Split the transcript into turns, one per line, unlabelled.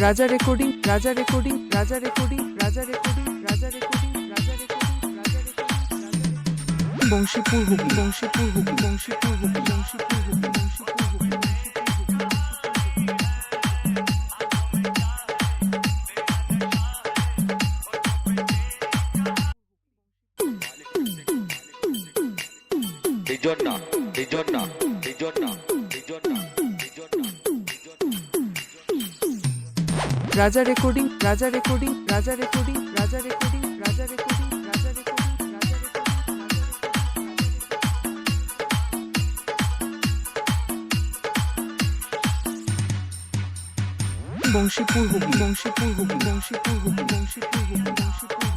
Raja recording, Raja recording, Raja recording, Raja recording, Raja recording, Raja recording, Raja recording. Banshipur Hooghly, Banshipur Hooghly, Banshipur Hooghly, Banshipur Hooghly, Banshipur Hooghly.
Dijonna, Dijonna, Dijonna, Dijonna, Dijonna.
Raja recording, Raja recording, Raja recording, Raja recording, Raja recording, Raja recording, Raja recording. Banshipur Hooghly, Banshipur Hooghly, Banshipur Hooghly, Banshipur Hooghly, Banshipur